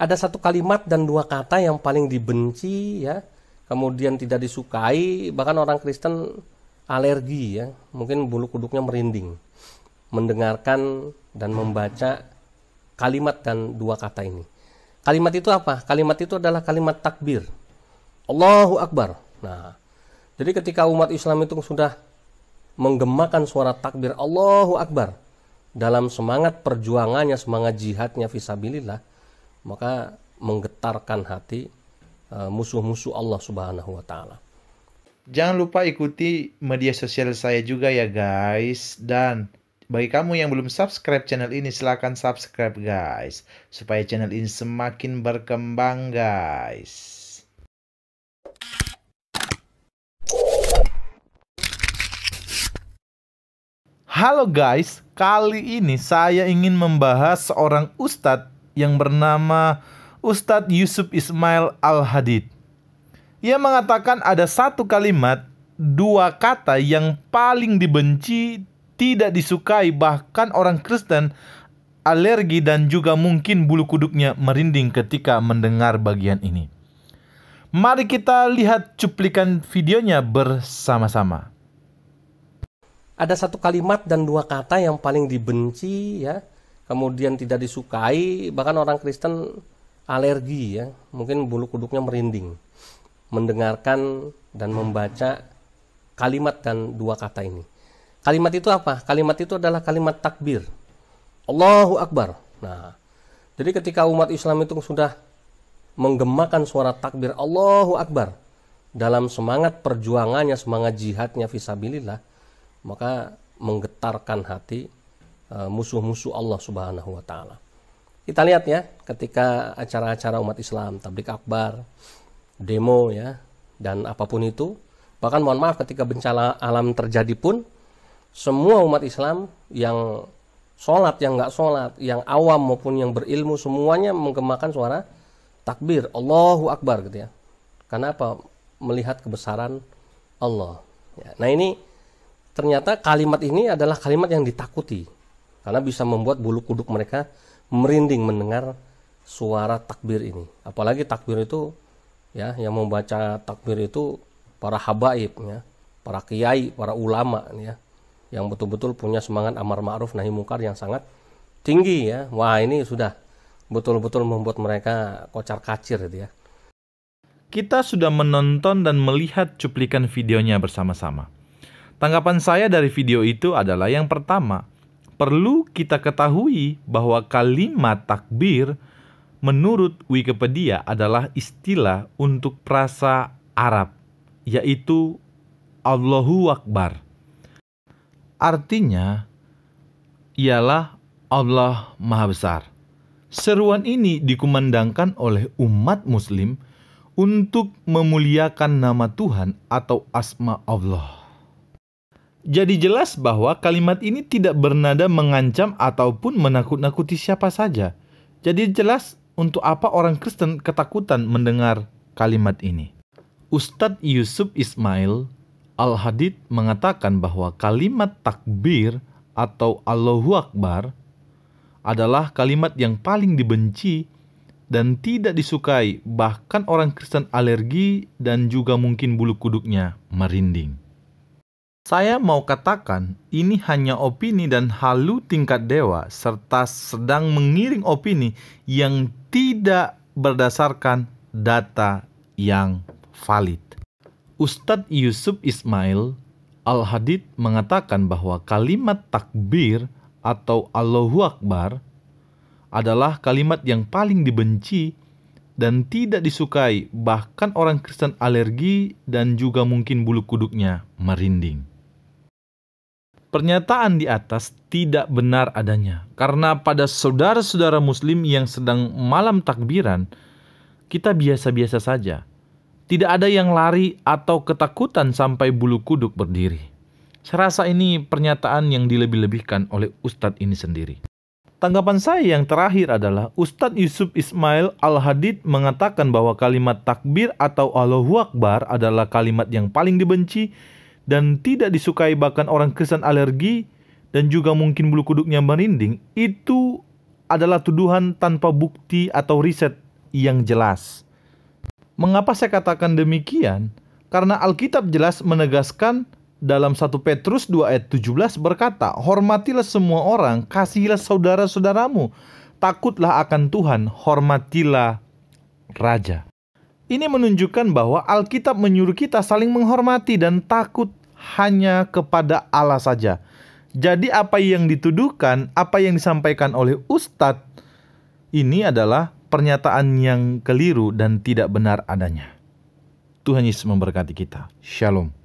Ada satu kalimat dan dua kata yang paling dibenci ya, kemudian tidak disukai, bahkan orang Kristen alergi ya, mungkin bulu kuduknya merinding mendengarkan dan membaca kalimat dan dua kata ini. Kalimat itu apa? Kalimat itu adalah kalimat takbir. Allahu Akbar. Nah, jadi ketika umat Islam itu sudah menggemakan suara takbir Allahu Akbar dalam semangat perjuangannya, semangat jihadnya fisabilillah, maka menggetarkan hati musuh-musuh Allah Subhanahu wa taala. Jangan lupa ikuti media sosial saya juga ya guys. Dan bagi kamu yang belum subscribe channel ini, silahkan subscribe guys, supaya channel ini semakin berkembang guys. Halo guys, kali ini saya ingin membahas seorang ustadz yang bernama Ustadz Yusuf Ismail Al-Hadid. Ia mengatakan ada satu kalimat, dua kata yang paling dibenci, tidak disukai, bahkan orang Kristen alergi dan juga mungkin bulu kuduknya merinding ketika mendengar bagian ini. Mari kita lihat cuplikan videonya bersama-sama. Ada satu kalimat dan dua kata yang paling dibenci ya, kemudian tidak disukai, bahkan orang Kristen alergi ya, mungkin bulu kuduknya merinding mendengarkan dan membaca kalimat dan dua kata ini. Kalimat itu apa? Kalimat itu adalah kalimat takbir. Allahu Akbar. Nah, jadi ketika umat Islam itu sudah menggemakan suara takbir Allahu Akbar dalam semangat perjuangannya, semangat jihadnya fisabilillah, maka menggetarkan hati musuh-musuh Allah Subhanahu wa taala. Kita lihat ya, ketika acara-acara umat Islam, tablik akbar, demo ya, dan apapun itu, bahkan mohon maaf ketika bencana alam terjadi pun, semua umat Islam yang sholat, yang nggak sholat, yang awam maupun yang berilmu, semuanya menggemakan suara takbir Allahu Akbar gitu ya. Karena apa? Melihat kebesaran Allah ya. Nah, ini ternyata kalimat ini adalah kalimat yang ditakuti, karena bisa membuat bulu kuduk mereka merinding mendengar suara takbir ini. Apalagi takbir itu ya, yang membaca takbir itu para habaib ya, para kiai, para ulama ya, yang betul-betul punya semangat amar ma'ruf nahi mungkar yang sangat tinggi ya. Wah, ini sudah betul-betul membuat mereka kocar-kacir gitu ya. Kita sudah menonton dan melihat cuplikan videonya bersama-sama. Tanggapan saya dari video itu adalah yang pertama, perlu kita ketahui bahwa kalimat takbir menurut Wikipedia adalah istilah untuk frasa Arab, yaitu Allahu Akbar. Artinya ialah Allah Maha Besar. Seruan ini dikumandangkan oleh umat Muslim untuk memuliakan nama Tuhan atau asma Allah. Jadi jelas bahwa kalimat ini tidak bernada mengancam ataupun menakut-nakuti siapa saja. Jadi jelas untuk apa orang Kristen ketakutan mendengar kalimat ini. Ustadz Yusuf Ismail Al-Hadid mengatakan bahwa kalimat takbir atau Allahu Akbar adalah kalimat yang paling dibenci dan tidak disukai, bahkan orang Kristen alergi dan juga mungkin bulu kuduknya merinding. Saya mau katakan ini hanya opini dan halu tingkat dewa serta sedang mengiring opini yang tidak berdasarkan data yang valid. Ustadz Yusuf Ismail Al-Hadid mengatakan bahwa kalimat takbir atau Allahu Akbar adalah kalimat yang paling dibenci dan tidak disukai, bahkan orang Kristen alergi dan juga mungkin bulu kuduknya merinding. Pernyataan di atas tidak benar adanya, karena pada saudara-saudara Muslim yang sedang malam takbiran, kita biasa-biasa saja. Tidak ada yang lari atau ketakutan sampai bulu kuduk berdiri. Saya rasa ini pernyataan yang dilebih-lebihkan oleh Ustadz ini sendiri. Tanggapan saya yang terakhir adalah Ustadz Yusuf Ismail Al-Hadid mengatakan bahwa kalimat takbir atau Allahu Akbar adalah kalimat yang paling dibenci dan tidak disukai, bahkan orang Kristen alergi dan juga mungkin bulu kuduknya merinding. Itu adalah tuduhan tanpa bukti atau riset yang jelas. Mengapa saya katakan demikian? Karena Alkitab jelas menegaskan dalam 1 Petrus 2 ayat 17 berkata, "Hormatilah semua orang, kasihilah saudara-saudaramu, takutlah akan Tuhan, hormatilah raja." Ini menunjukkan bahwa Alkitab menyuruh kita saling menghormati dan takut hanya kepada Allah saja. Jadi apa yang dituduhkan, apa yang disampaikan oleh Ustadz, ini adalah pernyataan yang keliru dan tidak benar adanya. Tuhan Yesus memberkati kita. Shalom.